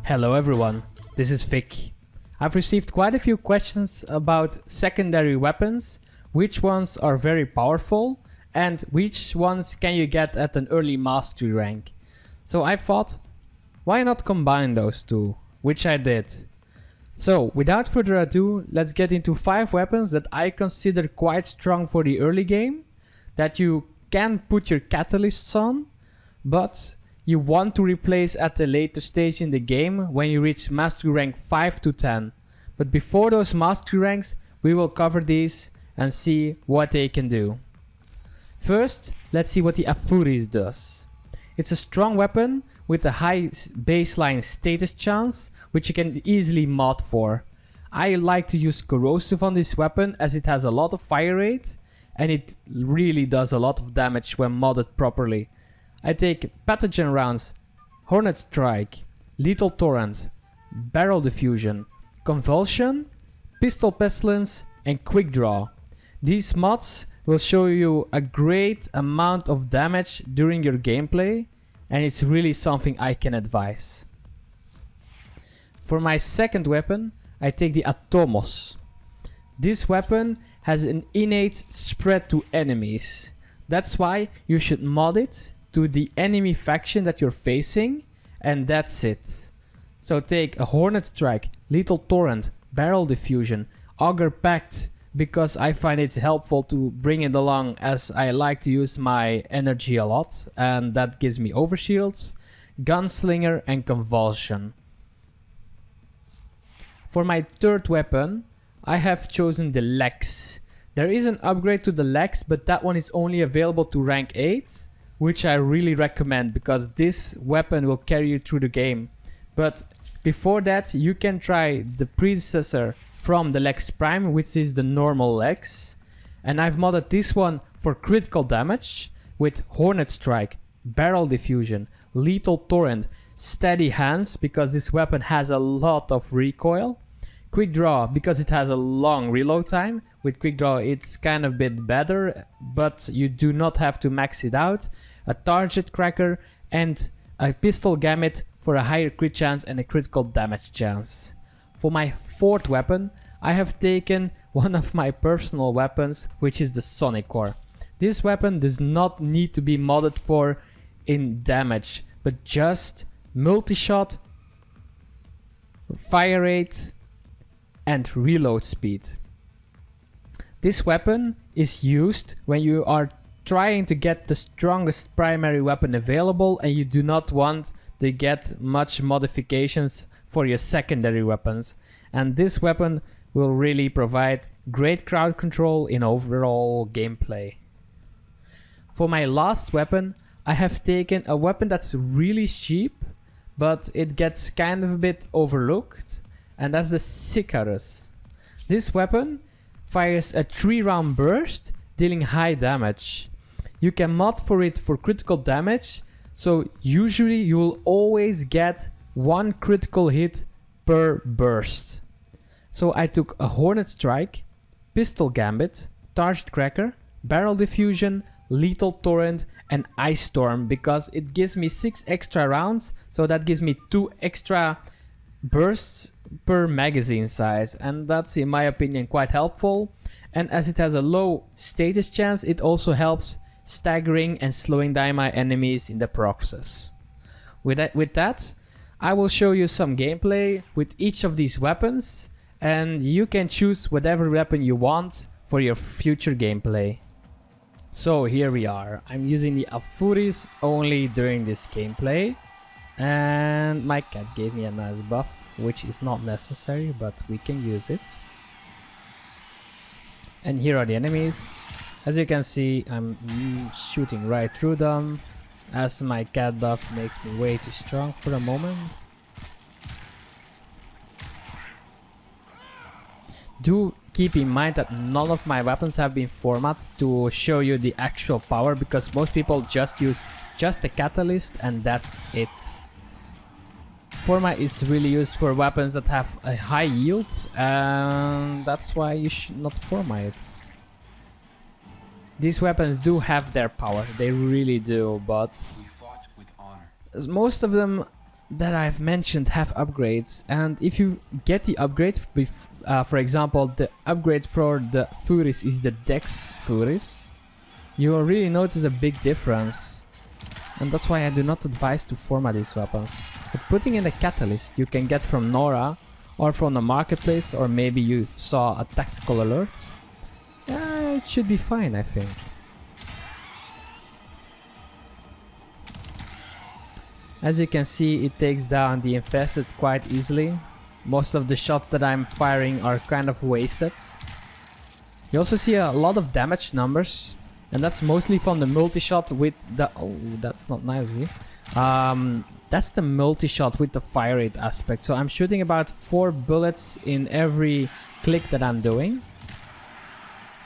Hello everyone, this is Vic. I've received quite a few questions about secondary weapons, which ones are very powerful, and which ones can you get at an early mastery rank. So I thought, why not combine those two, which I did. So without further ado, let's get into 5 weapons that I consider quite strong for the early game, that you can put your catalysts on, but you want to replace at a later stage in the game when you reach mastery rank 5 to 10. But before those mastery ranks, we will cover these and see what they can do. First, let's see what the Afuris does. It's a strong weapon with a high baseline status chance, which you can easily mod for. I like to use corrosive on this weapon as it has a lot of fire rate and it really does a lot of damage when modded properly. I take pathogen rounds, hornet strike, lethal torrent, barrel diffusion, convulsion, pistol pestilence and quick draw. These mods will show you a great amount of damage during your gameplay, and it's really something I can advise. For my second weapon, I take the Atomos. This weapon has an innate spread to enemies. That's why you should mod it to the enemy faction that you're facing, and that's it. So take a Hornet Strike, Lethal Torrent, Barrel Diffusion, Augur Pact, because I find it helpful to bring it along as I like to use my energy a lot, and that gives me overshields, Gunslinger and Convulsion. For my third weapon, I have chosen the Lex. There is an upgrade to the Lex, but that one is only available to rank 8. Which I really recommend because this weapon will carry you through the game. But before that, you can try the predecessor from the Lex Prime, which is the normal Lex. And I've modded this one for critical damage with Hornet Strike, Barrel Diffusion, Lethal Torrent, Steady Hands because this weapon has a lot of recoil, Quick Draw because it has a long reload time. With Quick Draw it's kind of a bit better, but you do not have to max it out. A Target Cracker and a Pistol Gamut for a higher crit chance and a critical damage chance. For my fourth weapon, I have taken one of my personal weapons, which is the Sonic Core. This weapon does not need to be modded for in damage, but just multi-shot, fire rate, and reload speed. This weapon is used when you are trying to get the strongest primary weapon available and you do not want to get much modifications for your secondary weapons. And this weapon will really provide great crowd control in overall gameplay. For my last weapon, I have taken a weapon that's really cheap, but it gets kind of a bit overlooked, and that's the Sicarus. This weapon fires a 3-round burst, dealing high damage. You can mod for it for critical damage, so usually you will always get 1 critical hit per burst. So I took a Hornet Strike, Pistol Gambit, Target Cracker, Barrel Diffusion, Lethal Torrent and Ice Storm because it gives me 6 extra rounds, so that gives me 2 extra bursts per magazine size, and that's in my opinion quite helpful. And as it has a low status chance, it also helps staggering and slowing down my enemies in the process. With that, I will show you some gameplay with each of these weapons, and you can choose whatever weapon you want for your future gameplay. So here we are. I'm using the Afuris only during this gameplay, and my cat gave me a nice buff, which is not necessary, but we can use it. And here are the enemies. As you can see, I'm shooting right through them, as my cat buff makes me way too strong for the moment. Do keep in mind that none of my weapons have been formatted to show you the actual power, because most people just use just the catalyst and that's it. Format is really used for weapons that have a high yield, and that's why you should not format it. These weapons do have their power, they really do, but most of them that I've mentioned have upgrades, and if you get the upgrade, for example, the upgrade for the Furies is the Dex Furies, you will really notice a big difference. And that's why I do not advise to format these weapons. But putting in a catalyst you can get from Nora, or from the marketplace, or maybe you saw a tactical alert, it should be fine, I think. As you can see, it takes down the infested quite easily. Most of the shots that I'm firing are kind of wasted. You also see a lot of damage numbers, and that's mostly from the multi-shot with the... Oh, that's not nice, really. That's the multi-shot with the fire rate aspect. So I'm shooting about 4 bullets in every click that I'm doing.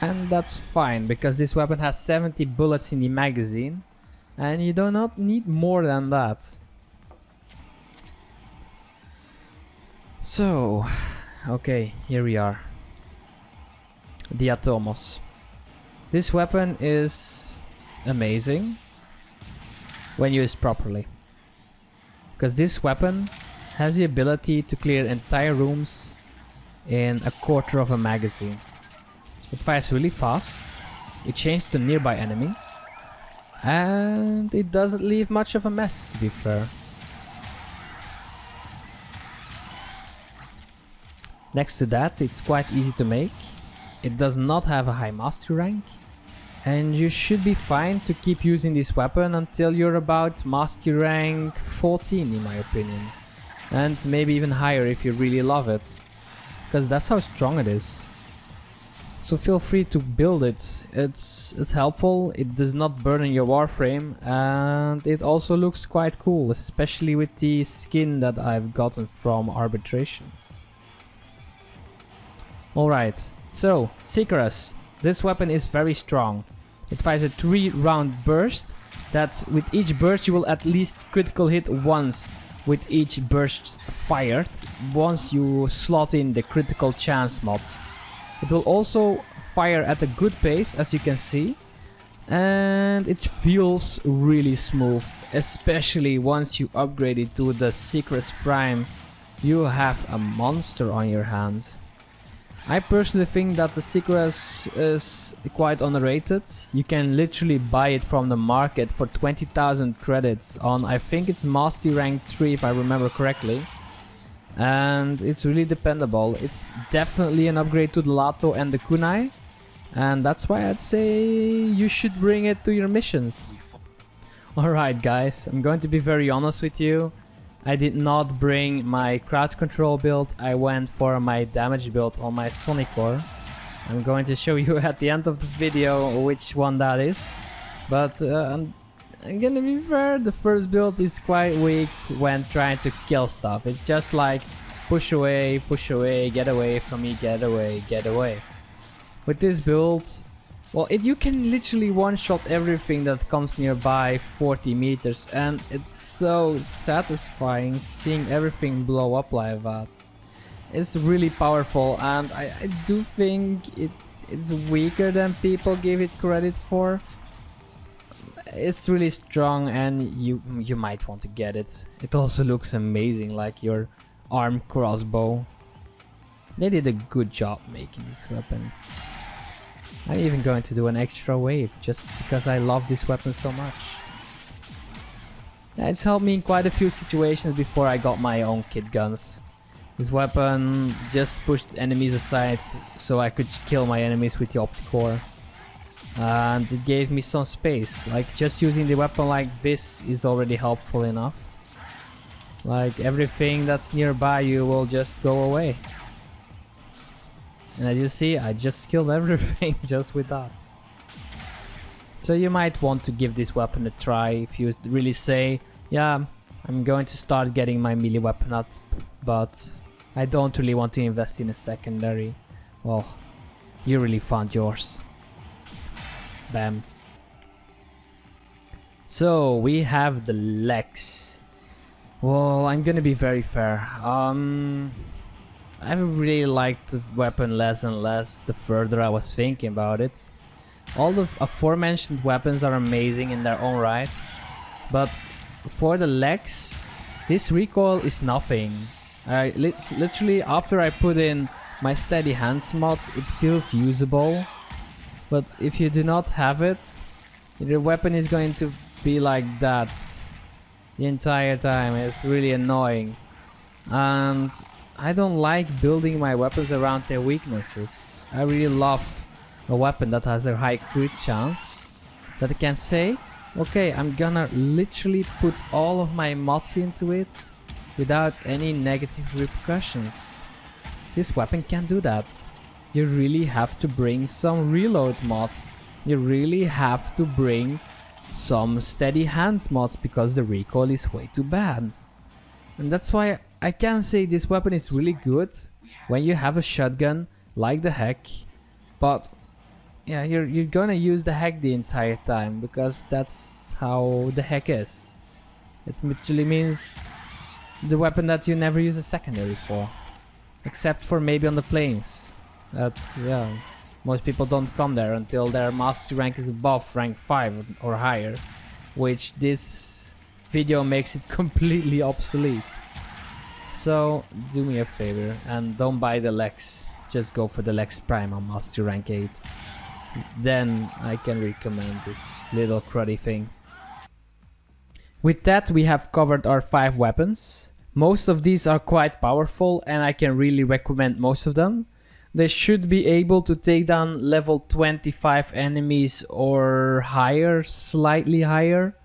And that's fine, because this weapon has 70 bullets in the magazine. And you do not need more than that. So, okay, here we are. The Atomos. This weapon is amazing when used properly. Because this weapon has the ability to clear entire rooms in a quarter of a magazine. It fires really fast, it changes to nearby enemies, and it doesn't leave much of a mess, to be fair. Next to that, it's quite easy to make. It does not have a high mastery rank, and you should be fine to keep using this weapon until you're about mastery rank 14, in my opinion. And maybe even higher if you really love it, because that's how strong it is. So feel free to build it. It's helpful, it does not burn in your warframe, and it also looks quite cool, especially with the skin that I've gotten from arbitrations. Alright, so Secondaries. This weapon is very strong. It fires a 3-round burst that with each burst you will at least critical hit once with each burst fired, once you slot in the critical chance mods. It will also fire at a good pace, as you can see, and it feels really smooth, especially once you upgrade it to the Secondaries Prime. You have a monster on your hand. I personally think that the Secondaries is quite underrated. You can literally buy it from the market for 20,000 credits on, I think it's Mastery Rank 3 if I remember correctly. And it's really dependable. It's definitely an upgrade to the Lato and the Kunai, and that's why I'd say you should bring it to your missions. Alright guys, I'm going to be very honest with you. I did not bring my crowd control build, I went for my damage build on my Sonic Core. I'm going to show you at the end of the video which one that is. But I'm gonna be fair, the first build is quite weak when trying to kill stuff. It's just like push away, get away from me, get away, get away. With this build, well, you can literally one-shot everything that comes nearby 40 meters, and it's so satisfying seeing everything blow up like that. It's really powerful, and I do think it's weaker than people give it credit for. It's really strong, and you might want to get it. It also looks amazing, like your arm crossbow. They did a good job making this weapon. I'm even going to do an extra wave just because I love this weapon so much. Yeah, it's helped me in quite a few situations before I got my own kit guns. This weapon just pushed enemies aside so I could kill my enemies with the Opticore. And it gave me some space. Like, just using the weapon like this is already helpful enough. Like, everything that's nearby you will just go away. And as you see, I just killed everything just with that. So you might want to give this weapon a try if you really say, yeah, I'm going to start getting my melee weapon up, but I don't really want to invest in a secondary. Well, you really found yours. Bam. So we have the legs. Well, I'm gonna be very fair. I really liked the weapon less and less the further I was thinking about it. All the aforementioned weapons are amazing in their own right, but for the legs, This recoil is nothing. Literally after I put in my steady hands mod, it feels usable. But if you do not have it, your weapon is going to be like that the entire time. It's really annoying. And I don't like building my weapons around their weaknesses. I really love a weapon that has a high crit chance, that I can say, okay, I'm gonna literally put all of my mods into it without any negative repercussions. This weapon can't do that. You really have to bring some reload mods. You really have to bring some steady hand mods because the recoil is way too bad. And that's why I can say this weapon is really good when you have a shotgun like the heck, but yeah, you're gonna use the heck the entire time because that's how the heck is. It literally means the weapon that you never use a secondary for, except for maybe on the planes. That yeah, most people don't come there until their mastery rank is above rank 5 or higher, which this video makes it completely obsolete. So do me a favor and don't buy the Lex. Just go for the Lex Prime on mastery rank 8. Then I can recommend this little cruddy thing. With that, we have covered our 5 weapons. Most of these are quite powerful and I can really recommend most of them. They should be able to take down level 25 enemies or higher, slightly higher.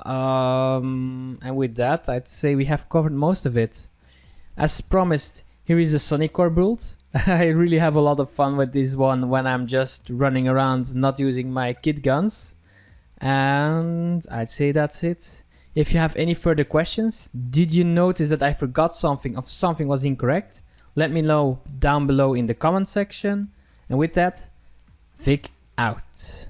And with that, I'd say we have covered most of it. As promised, here is a Sonic Core build. I really have a lot of fun with this one when I'm just running around not using my kit guns. And I'd say that's it. If you have any further questions, did you notice that I forgot something or something was incorrect? Let me know down below in the comment section. And with that, Vic out.